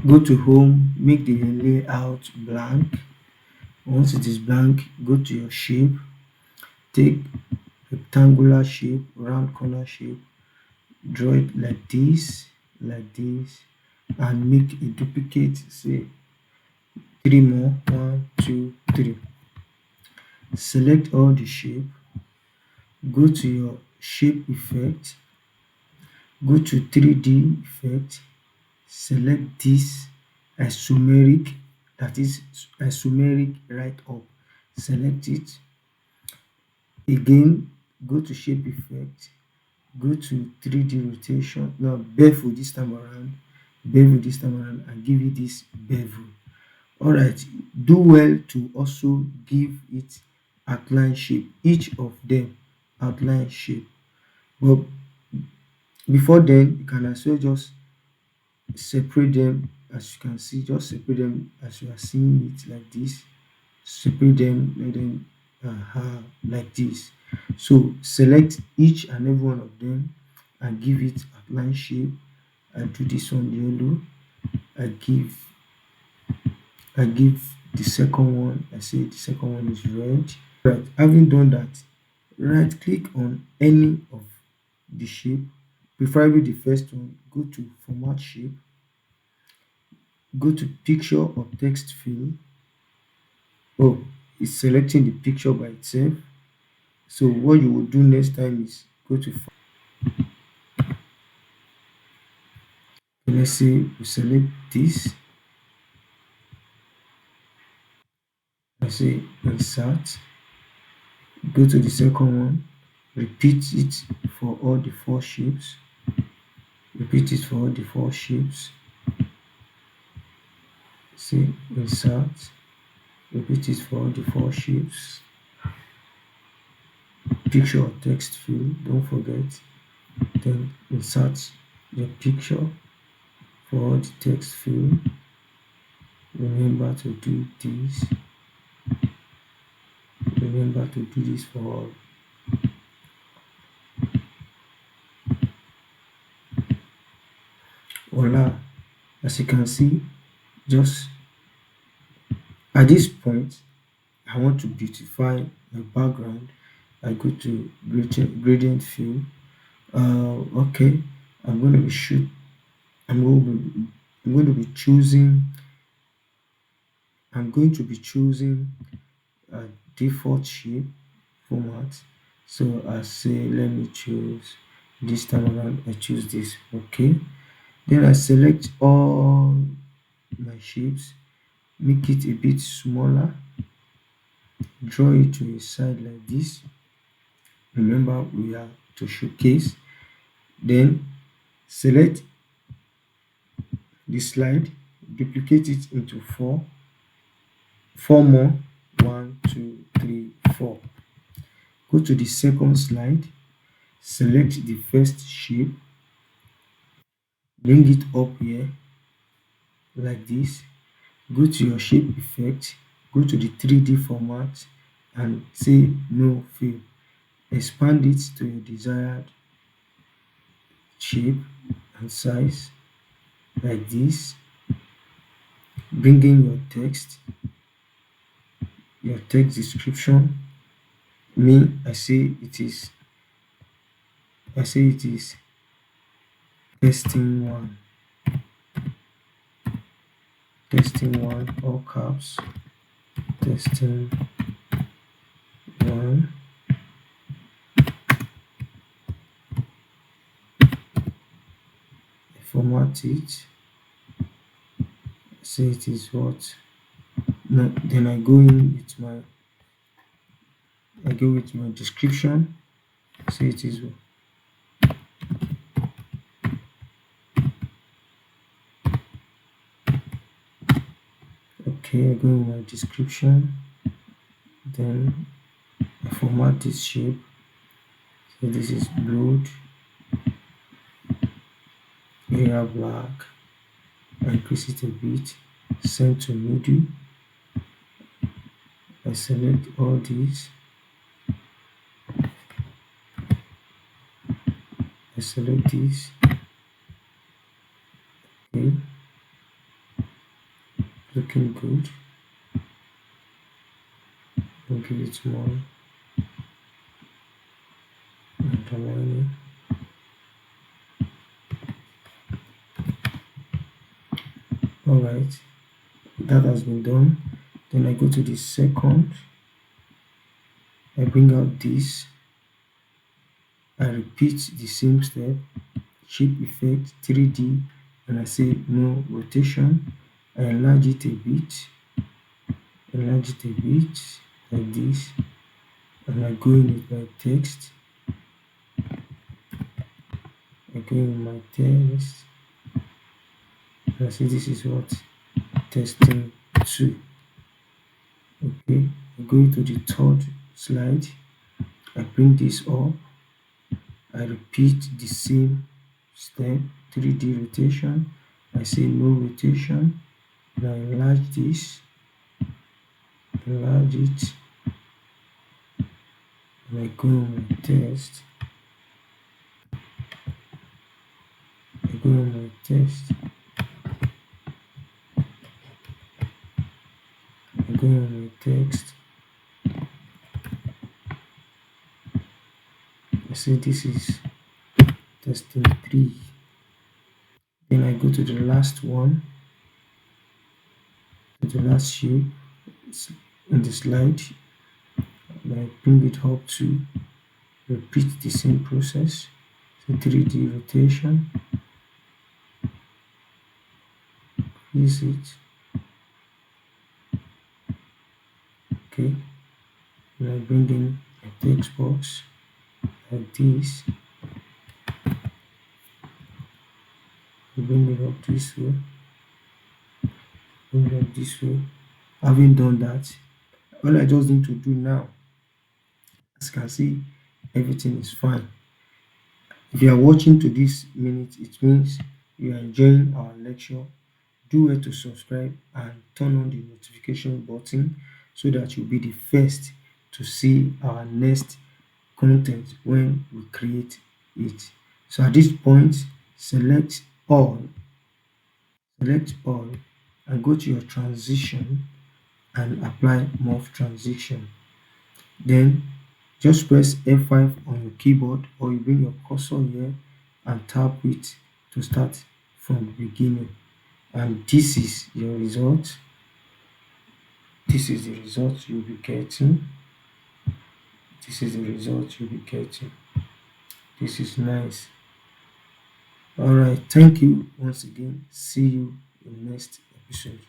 Go to home, make the layout blank. Once it is blank, go to your shape, take rectangular shape, round corner shape, draw it like this, and make a duplicate, say three more, one, two, three. Select all the shape, go to your shape effect, go to 3D effect, select this isomeric, that is isomeric right up, select it. Again, go to shape effect, go to 3D rotation, now bevel this time around, bevel this time around, and give it this bevel. Alright, do well to also give it outline shape, each of them outline shape. But before then, you can as well just separate them. As you can see, just separate them as you are seeing it like this. Separate them, let them like this. So select each and every one of them and give it outline shape. I do this one yellow. I give the second one, I say the second one is red. Right, having done that, right click on any of the shape, preferably the first one, go to format shape, go to picture or text fill. Oh, it's selecting the picture by itself. So what you will do next time is go to let's say we select this. I say insert, go to the second one, repeat it for all the four shapes, repeat it for all the four shapes. Say insert, repeat it for all the four shapes. Picture or text fill, don't forget. Then insert your picture for all the text fill. Remember to do this. Remember to do this for all. Voila. As you can see, just at this point, I want to beautify my background. I go to gradient fill. Okay, I'm going to be shoot. I'm going to be choosing. I'm going to be choosing a default shape format. So I say let me choose this time around. I choose this. Okay. Then I select all my shapes, make it a bit smaller, draw it to a side like this. Remember we are to showcase. Then select the slide, duplicate it into four more, one, two, three, four. Go to the second slide, select the first shape, bring it up here like this. Go to your shape effect, go to the 3D format and say no fill. Expand it to your desired shape and size like this. Bring in your text description. Me, I say it is testing one, all caps, testing one. Format it, say it is what. Now, then I go with my description, say it is okay. I go with my description, then I format this shape. So this is blood, area black, increase it a bit, send to middle. I select all these, I select this, okay. looking good. I'll give it more underlining. Alright, that has been done. Then I go to the second, I bring out this, I repeat the same step, shape effect 3D, and I say no rotation. I enlarge it a bit like this, and I go in with my text. I go in with my text, and I say this is what testing 2. Okay, I go into the third slide, I bring this up, I repeat the same step, 3D rotation. I say no rotation, and I enlarge this, enlarge it, and I go on my text. I go on my text. I go on my text. I say this is testing 3. Then I go to the last one, to the last shape in the slide, and I bring it up to repeat the same process. So 3D rotation, use it, okay, and I bring in a text box like this, I bring it up this way, bring it up this way. Having done that, all I just need to do now, as you can see, everything is fine. If you are watching to this minute, it means you are enjoying our lecture. Do well to subscribe and turn on the notification button so that you'll be the first to see our next content when we create it. So at this point, select all and go to your transition and apply morph transition. Then just press F5 on your keyboard, or you bring your cursor here and tap it to start from the beginning. And this is your result. This is the result you'll be getting. This is the result you'll be getting. This is nice. All right, thank you once again. See you in the next episode.